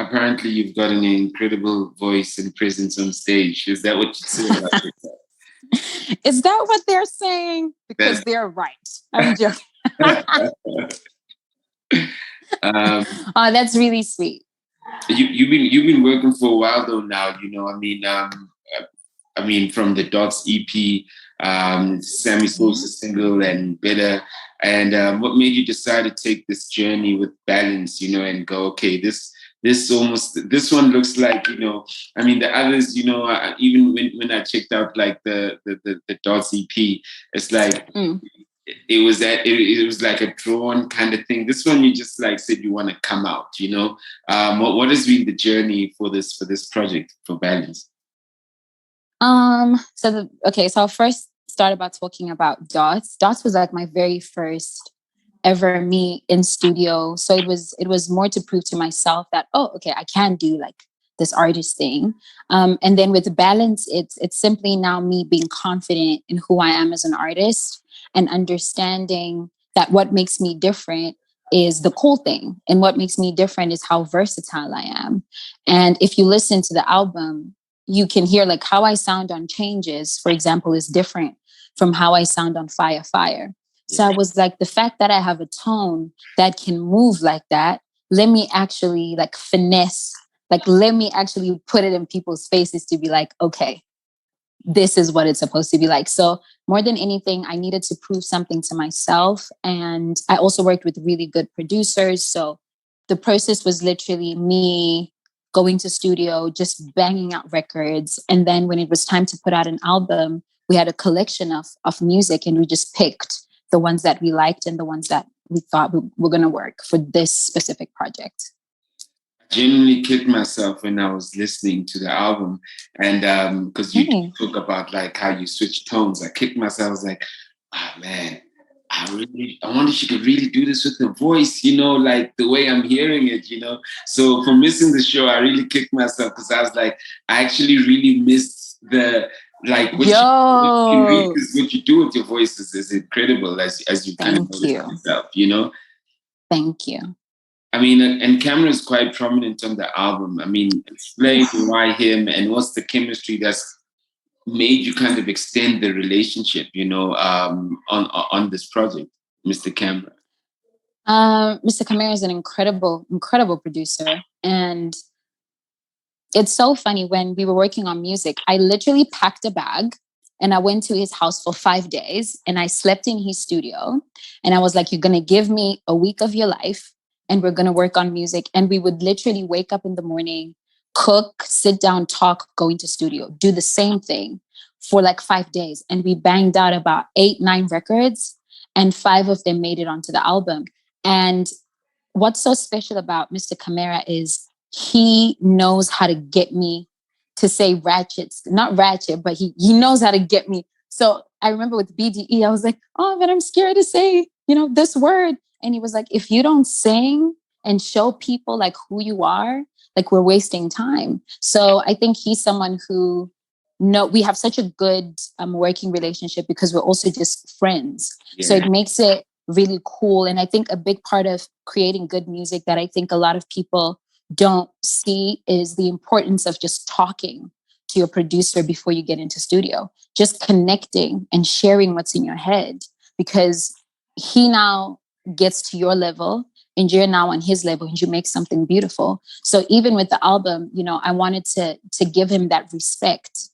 apparently you've got an incredible voice and presence on stage. Is that what you say about yourself? Is that what they're saying? Because they're right. I'm joking. Oh, that's really sweet. You've been working for a while though now. I mean, from the Dots EP, Sammy Sosa single, and Better. And what made you decide to take this journey with Balance? And go, okay, this one looks like, I mean, the others, even when I checked out like the Dots EP, it's like it was like a drawn kind of thing. This one you just like said you want to come out. What has been the journey for this project for Balance? So I'll first start about talking about Dots. Dots was like my very first ever me in studio. So it was more to prove to myself that, I can do like this artist thing. And then with Balance, it's simply now me being confident in who I am as an artist and understanding that what makes me different is the cool thing. And what makes me different is how versatile I am. And if you listen to the album, you can hear like how I sound on Changes, for example, is different from how I sound on FRYA. So I was like, the fact that I have a tone that can move like that, let me actually like finesse, like let me actually put it in people's faces to be like, okay, this is what it's supposed to be like. So more than anything, I needed to prove something to myself. And I also worked with really good producers. So the process was literally me going to studio, just banging out records. And then when it was time to put out an album, we had a collection of music and we just picked the ones that we liked and the ones that we thought were going to work for this specific project. I genuinely kicked myself when I was listening to the album. And because you talk about like how you switch tones, I kicked myself. I was like, oh man, I wonder if she could really do this with the voice, like the way I'm hearing it, So for missing the show, I really kicked myself because I was like, I actually really missed the like what you do with your voice is incredible as you kind of notice yourself, Thank you. I mean, and Cameron is quite prominent on the album. I mean, explain why him and what's the chemistry that's made you kind of extend the relationship, on this project, Mr. Cameron? Mr. Camara is an incredible producer. And it's so funny, when we were working on music, I literally packed a bag and I went to his house for 5 days and I slept in his studio. And I was like, you're going to give me a week of your life and we're going to work on music. And we would literally wake up in the morning, cook, sit down, talk, go into studio, do the same thing for like 5 days. And we banged out about 8-9 records and 5 of them made it onto the album. And what's so special about Mr. Camara is he knows how to get me to say not ratchet, but he knows how to get me. So I remember with BDE, I was like, but I'm scared to say, this word. And he was like, if you don't sing and show people like who you are, like we're wasting time. So I think he's someone who, we have such a good working relationship because we're also just friends. Yeah. So it makes it really cool. And I think a big part of creating good music that I think a lot of people don't see is the importance of just talking to your producer before you get into studio, just connecting and sharing what's in your head, because he now gets to your level and you're now on his level and you make something beautiful. So even with the album, I wanted to give him that respect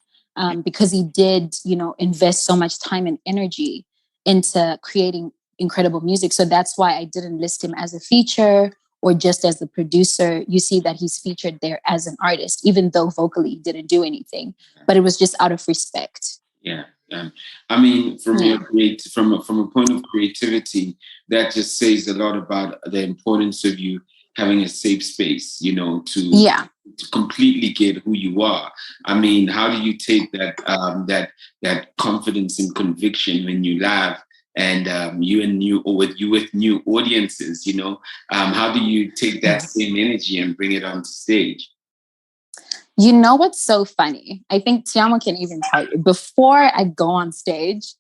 because he did, invest so much time and energy into creating incredible music. So that's why I didn't list him as a feature or just as the producer. You see that he's featured there as an artist, even though vocally he didn't do anything, but it was just out of respect. Yeah. I mean, from a point of creativity, that just says a lot about the importance of you having a safe space, to completely get who you are. I mean, how do you take that confidence and conviction when you laugh and with new audiences, how do you take that same energy and bring it onto stage? What's so funny? I think Tiamo can even tell you, before I go on stage,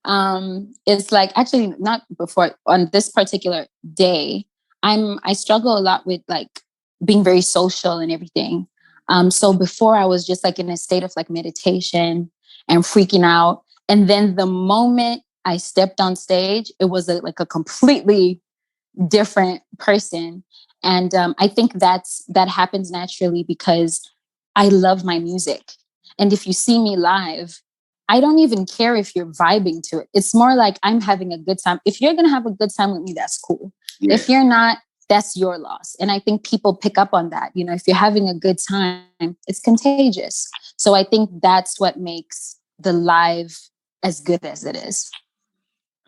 it's like, actually not before, on this particular day, I struggle a lot with like being very social and everything. So before I was just like in a state of like meditation and freaking out. And then the moment I stepped on stage, it was like a completely different person. And I think that happens naturally because I love my music. And if you see me live, I don't even care if you're vibing to it. It's more like I'm having a good time. If you're going to have a good time with me, that's cool. Yeah. If you're not, that's your loss. And I think people pick up on that. You know, if you're having a good time, it's contagious. So I think that's what makes the live as good as it is.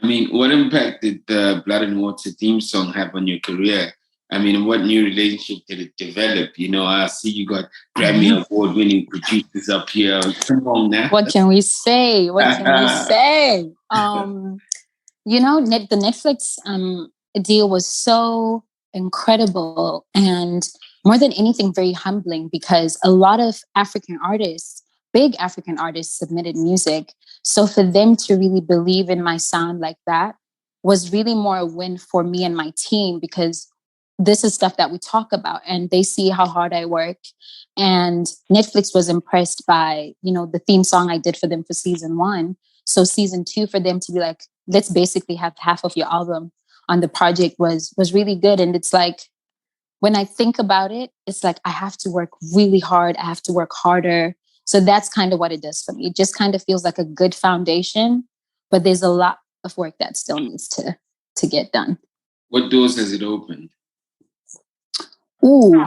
I mean, what impact did the Blood and Water theme song have on your career? I mean, what new relationship did it develop? You know, I see you got Grammy Award-winning producers up here. Come on now. What can we say? What can we say? You know, the Netflix deal was so incredible and more than anything, very humbling because a lot of African artists, big African artists submitted music. So for them to really believe in my sound like that was really more a win for me and my team because this is stuff that we talk about and they see how hard I work. And Netflix was impressed by, you know, the theme song I did for them for season 1. So season 2 for them to be like, let's basically have half of your album on the project was really good. And it's like, when I think about it, it's like, I have to work really hard. I have to work harder. So that's kind of what it does for me. It just kind of feels like a good foundation, but there's a lot of work that still needs to get done. What doors has it opened? Ooh.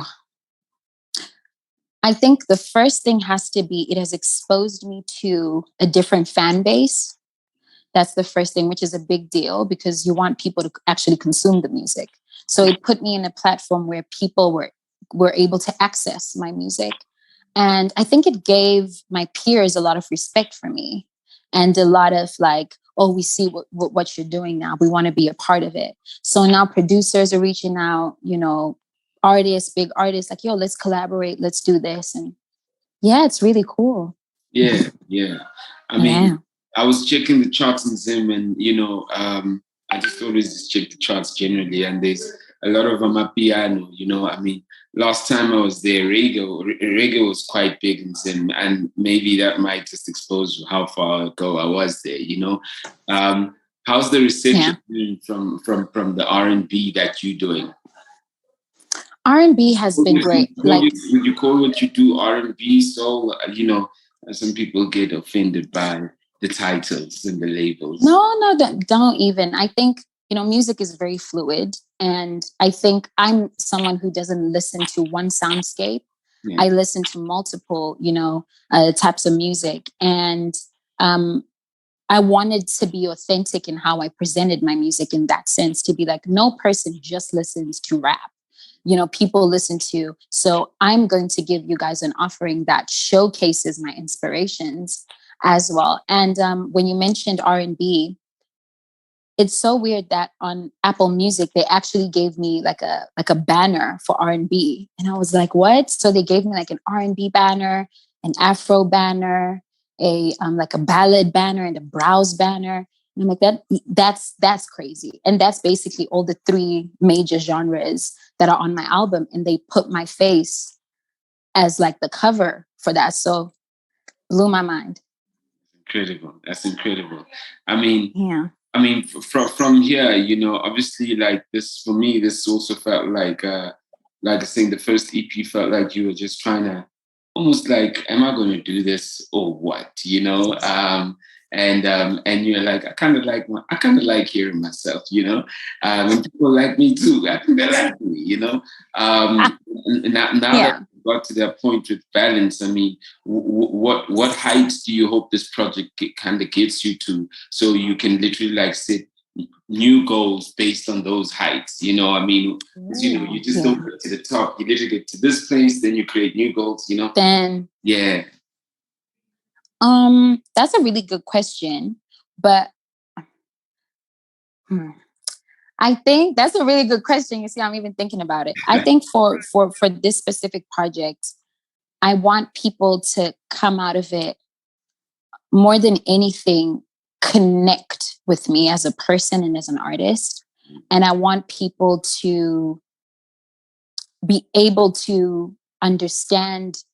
I think the first thing has to be, it has exposed me to a different fan base. That's the first thing, which is a big deal because you want people to actually consume the music. So it put me in a platform where people were able to access my music. And I think it gave my peers a lot of respect for me and a lot of like, oh, we see what you're doing now. We want to be a part of it. So now producers are reaching out, you know, artists, big artists, like, yo, let's collaborate, let's do this. And yeah, it's really cool. Yeah. I mean, I was checking the charts in Zim and, you know, I just always check the charts generally and there's a lot of them are piano, you know. I mean, last time I was there, reggae was quite big in Zim and maybe that might just expose how far ago I was there, you know. How's the reception from the R&B that you're doing? R&B has been great. Would you call what you do R&B? So, you know, some people get offended by the titles and the labels. No, don't even. I think, you know, music is very fluid. And I think I'm someone who doesn't listen to one soundscape. Yeah. I listen to multiple, you know, types of music. And I wanted to be authentic in how I presented my music in that sense, to be like, no person just listens to rap. You know, people listen to. So I'm going to give you guys an offering that showcases my inspirations as well. And when you mentioned R&B, it's so weird that on Apple Music, they actually gave me like a banner for R&B. And I was like, what? So they gave me like an R&B banner, an Afro banner, a like a ballad banner and a browse banner. And I'm like, that's crazy. And that's basically all the 3 major genres that are on my album. And they put my face as like the cover for that. So blew my mind. Incredible. That's incredible. I mean, from here, you know, obviously like this, for me, this also felt like I think the first EP felt like you were just trying to almost like, am I going to do this or what? You know, and you're like, I kind of like hearing myself, you know, and people like me too. I think they like me, you know. Now that we got to that point with balance, I mean, what heights do you hope this project kind of gets you to, so you can literally like set new goals based on those heights? You know, I mean, you know, you just don't get to the top. You literally get to this place, then you create new goals. You know, that's a really good question, but I think that's a really good question. You see, I'm even thinking about it. I think for this specific project, I want people to come out of it more than anything, connect with me as a person and as an artist. And I want people to be able to understand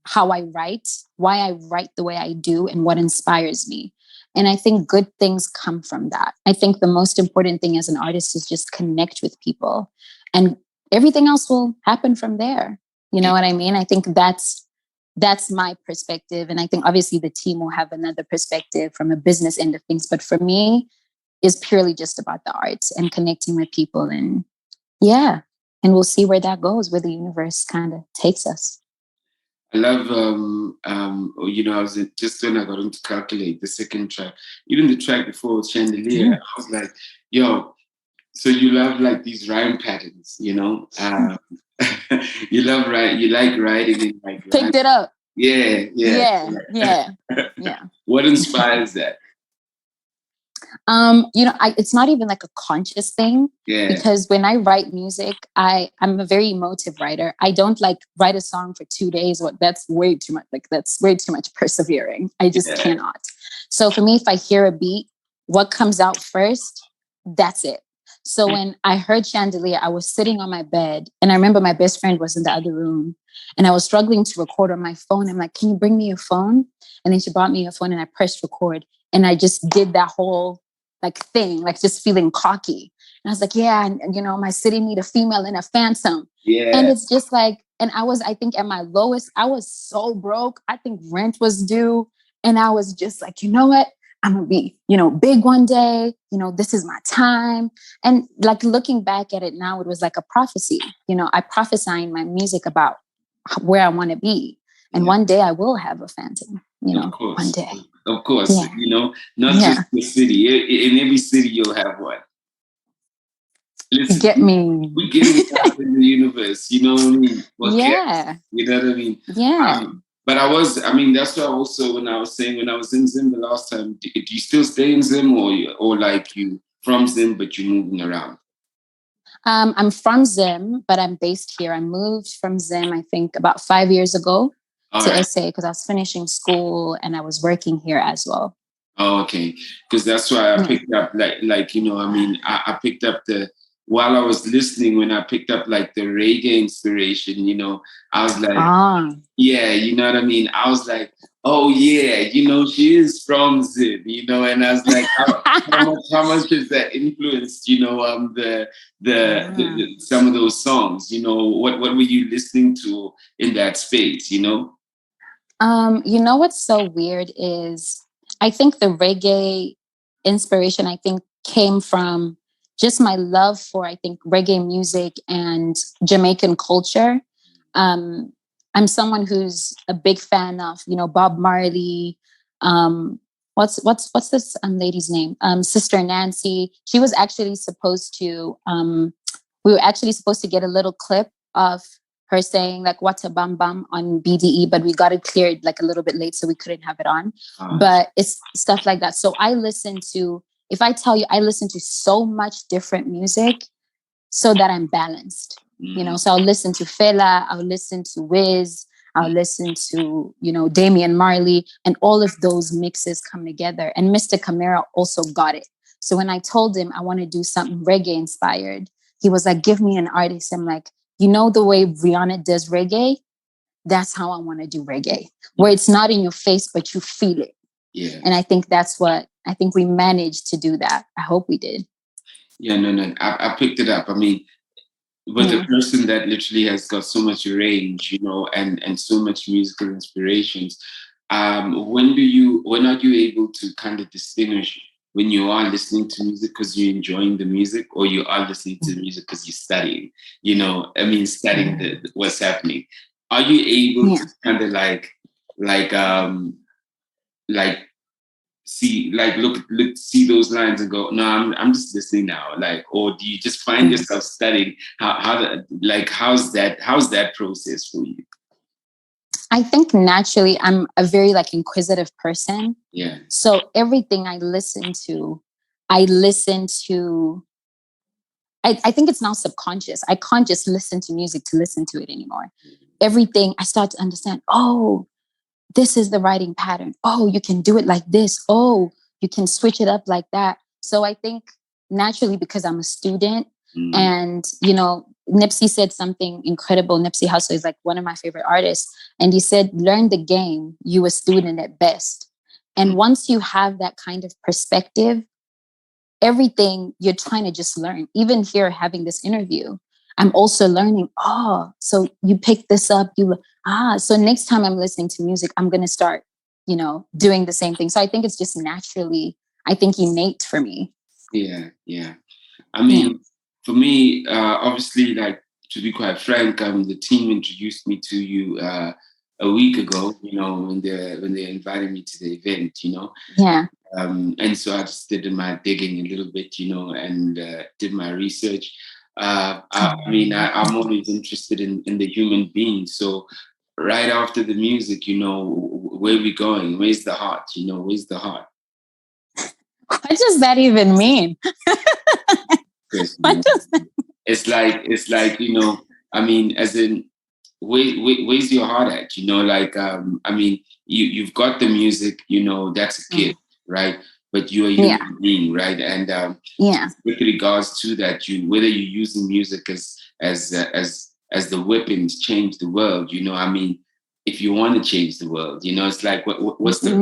how I write, why I write the way I do, and what inspires me. And I think good things come from that. I think the most important thing as an artist is just connect with people, and everything else will happen from there. You know what I mean? I think that's my perspective. And I think obviously the team will have another perspective from a business end of things. But for me, is purely just about the arts and connecting with people. And yeah, and we'll see where that goes, where the universe kind of takes us. I love, I was just when I got into Calculate, the second track, even the track before Chandelier, I was like, yo, so you love like these rhyme patterns, you know? You like writing in like picked it up. Yeah. What inspires that? It's not even like a conscious thing, because when I write music, I'm a very emotive writer. I don't like write a song for 2 days. That's way too much. Like that's way too much persevering. I just cannot. So for me, if I hear a beat, what comes out first, that's it. So when I heard Chandelier, I was sitting on my bed, and I remember my best friend was in the other room, and I was struggling to record on my phone. I'm like, can you bring me your phone? And then she brought me a phone, and I pressed record, and I just did that whole like thing, like just feeling cocky. And I was like, yeah, and my city need a female and a phantom. Yeah. And it's just like, and I think at my lowest, I was so broke. I think rent was due. And I was just like, you know what? I'm gonna be, big one day, this is my time. And like looking back at it now, it was like a prophecy. I prophesy in my music about where I want to be. And one day I will have a phantom, one day. Of course, not just the city. In every city, you'll have one. Listen, we get it out in the universe. You know what I mean? Well, yeah. You know what I mean? Yeah. But that's why also when I was in Zim the last time, do you still stay in Zim or like you from Zim, but you're moving around? I'm from Zim, but I'm based here. I moved from Zim, I think, about 5 years ago. To SA, because I was finishing school and I was working here as well. Oh, okay. Because that's why I picked up I picked up while I was listening, when I picked up like the reggae inspiration, I was like, yeah, you know what I mean? I was like, oh yeah, she is from Zim, and I was like, how much has that influenced, the some of those songs, what were you listening to in that space, What's so weird is I think the reggae inspiration, came from just my love for, reggae music and Jamaican culture. I'm someone who's a big fan of, Bob Marley. What's this lady's name? Sister Nancy. She was actually supposed to, we were actually supposed to get a little clip of her saying like "What a bam bam" on BDE, but we got it cleared like a little bit late, so we couldn't have it on. But it's stuff like that. So I listen to so much different music so that I'm balanced. So I'll listen to FRYA, I'll listen to Wiz, I'll listen to, Damian Marley, and all of those mixes come together. And Mr. Camara also got it. So when I told him I want to do something reggae inspired, he was like, give me an artist. I'm like, the way Rihanna does reggae, that's how I want to do reggae, where it's not in your face, but you feel it. Yeah. And I think we managed to do that. I hope we did. Yeah, no. I picked it up. I mean, with a person that literally has got so much range, and so much musical inspirations, when are you able to kind of distinguish when you are listening to music because you're enjoying the music, or you are listening to the music because you're studying, studying what's happening? Are you able to kind of see those lines and go, no, I'm just listening now, or do you just find yourself studying? How's that process for you? I think naturally I'm a very inquisitive person. Yeah. So everything I listen to, I think it's now subconscious. I can't just listen to music to listen to it anymore. Everything I start to understand, oh, this is the writing pattern. Oh, you can do it like this. Oh, you can switch it up like that. So I think naturally, because I'm a student and, Nipsey said something incredible. Nipsey Hussle is like one of my favorite artists. And he said, learn the game, you a student at best. And once you have that kind of perspective, everything you're trying to just learn, even here having this interview, I'm also learning, so you pick this up, so next time I'm listening to music, I'm going to start, doing the same thing. So I think it's just naturally, I think innate for me. Yeah. I mean, for me, obviously, like, to be quite frank, the team introduced me to you a week ago, when they invited me to the event, Yeah. And so I just did my digging a little bit, and did my research. I'm always interested in the human being. So right after the music, where we going? Where's the heart? Where's the heart? What does that even mean? It's like, as in, where's your heart at? You've got the music, that's a gift, right? But you're a human being, right? And with regards to that, whether you're using music as the weapon to change the world, if you want to change the world, it's like, what's the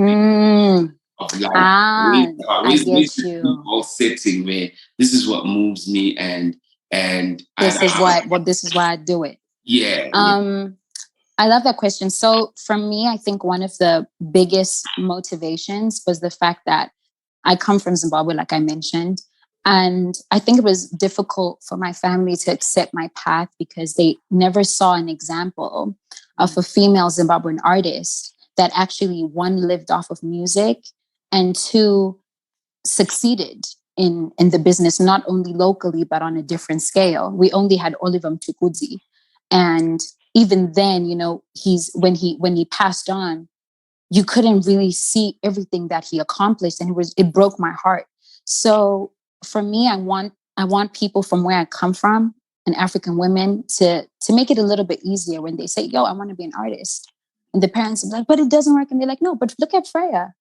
of life? I get you. All sitting where this is what moves me, and this is why I do it. Yeah. I love that question. So for me, I think one of the biggest motivations was the fact that I come from Zimbabwe, like I mentioned. And I think it was difficult for my family to accept my path because they never saw an example of a female Zimbabwean artist that actually, one, lived off of music, and two, succeeded in the business, not only locally, but on a different scale. We only had Oliver Mtukudzi. And even then, when he passed on, you couldn't really see everything that he accomplished, and it broke my heart. So for me, I want people from where I come from, and African women, to make it a little bit easier when they say, "Yo, I want to be an artist," and the parents are like, "But it doesn't work," and they're like, "No, but look at FRYA.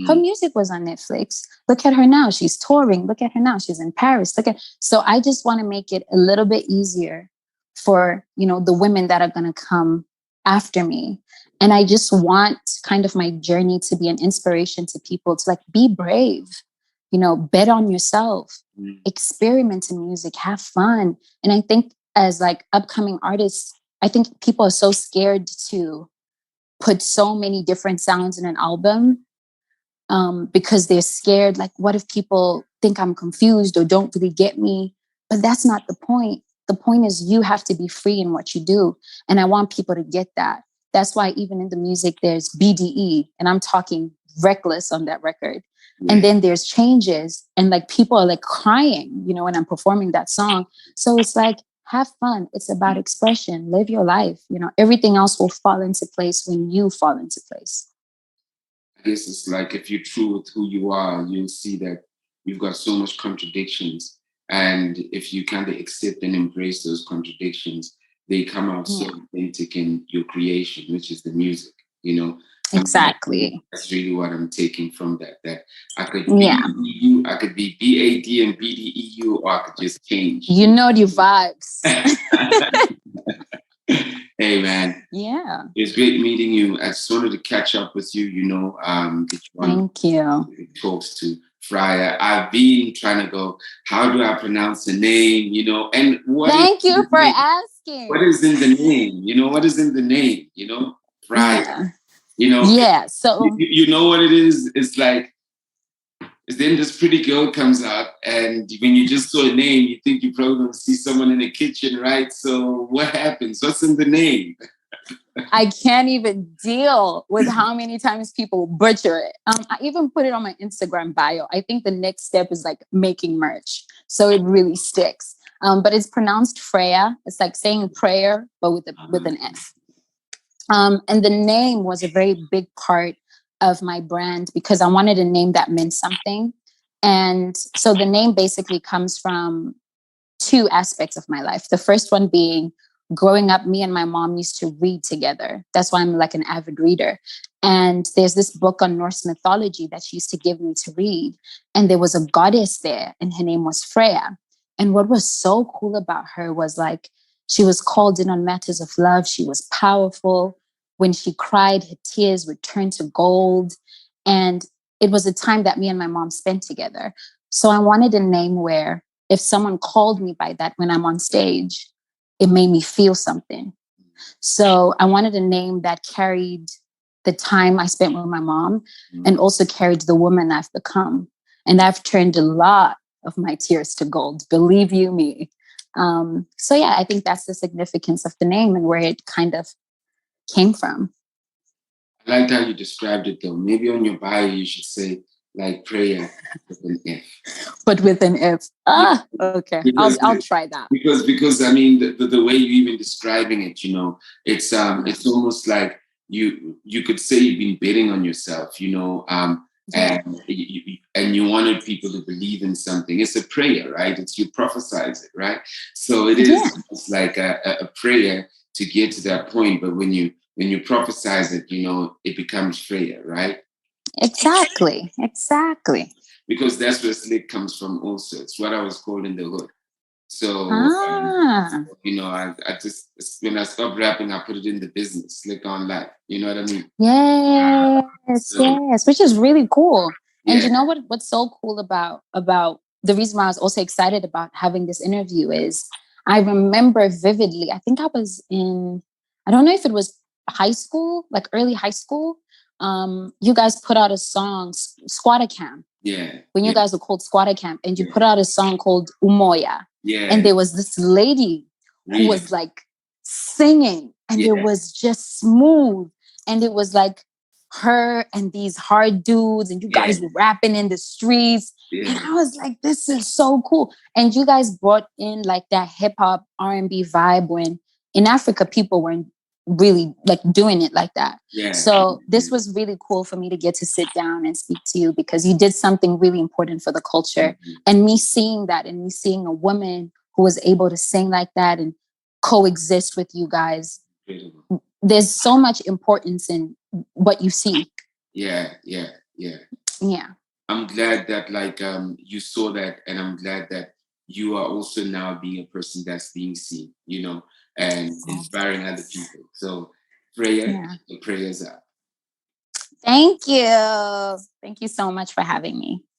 Her music was on Netflix. Look at her now; she's touring. Look at her now; she's in Paris. So I just want to make it a little bit easier for the women that are going to come after me. And I just want kind of my journey to be an inspiration to people to be brave, bet on yourself, experiment in music, have fun. And I think as upcoming artists, I think people are so scared to put so many different sounds in an album because they're scared. What if people think I'm confused or don't really get me? But that's not the point. The point is you have to be free in what you do. And I want people to get that. That's why even in the music, there's BDE, and I'm talking reckless on that record. Yeah. And then there's changes, and people are crying, when I'm performing that song. So it's have fun. It's about expression. Live your life. Everything else will fall into place when you fall into place. I guess it's if you're true with who you are, you'll see that you've got so much contradictions. And if you kind of accept and embrace those contradictions, they come out so authentic in your creation, which is the music, Exactly. That's really what I'm taking from that. That I could be EU, I could be BAD and BDEU, or I could just change. The vibes. Hey, man. Yeah. It's great meeting you. I just wanted to catch up with you, Thank you. Talks to FRYA. I've been trying to go, how do I pronounce the name, and what Thank you for asking. What is in the name? What is in the name, FRYA. Yeah. Yeah. So you know what it is? It's then this pretty girl comes out, and when you just saw a name, you think you're probably going to see someone in the kitchen, right? So what happens? What's in the name? I can't even deal with how many times people butcher it. I even put it on my Instagram bio. I think the next step is making merch, so it really sticks. But it's pronounced FRYA. It's like saying prayer, but with an F. And the name was a very big part of my brand because I wanted a name that meant something. And so the name basically comes from two aspects of my life. The first one being growing up, me and my mom used to read together. That's why I'm an avid reader. And there's this book on Norse mythology that she used to give me to read. And there was a goddess there, and her name was FRYA. And what was so cool about her was She was called in on matters of love. She was powerful. When she cried, her tears would turn to gold. And it was a time that me and my mom spent together. So I wanted a name where if someone called me by that when I'm on stage, it made me feel something. So I wanted a name that carried the time I spent with my mom and also carried the woman I've become. And I've turned a lot of my tears to gold, believe you me. So yeah, I think that's the significance of the name and where it kind of came from. I like how you described it though. Maybe on your bio you should say like prayer with an F. But with an F. Okay. I'll try that. Because I mean the way you're even describing it, it's almost like you could say you've been betting on yourself, and you wanted people to believe in something. It's a prayer, right? It's you prophesize it, right? So it is almost like a prayer to get to that point. But when you prophesize it, it becomes FRYA, right? Exactly. Because that's where slick comes from also. It's what I was called in the hood. So, I just, when I stopped rapping, I put it in the business, Slick on Life. You know what I mean? Yes, which is really cool. And you know what's so cool about the reason why I was also excited about having this interview is I remember vividly, I think I was I don't know if it was high school, like early high school. You guys put out a song, Squatter Camp. Yeah. When you guys were called Squatter Camp, and you put out a song called Umoya. Yeah. And there was this lady who was like singing, and it was just smooth. And it was like her and these hard dudes, and you guys were rapping in the streets. And I was like, this is so cool. And you guys brought in like that hip hop R&B vibe when in Africa people weren't really like doing it like that. So this was really cool for me to get to sit down and speak to you because you did something really important for the culture. And me seeing that and me seeing a woman who was able to sing like that and coexist with you guys, there's so much importance in what you see. Yeah. I'm glad that you saw that, and I'm glad that you are also now being a person that's being seen, and inspiring other people. So FRYA, the prayers up. Thank you. Thank you so much for having me.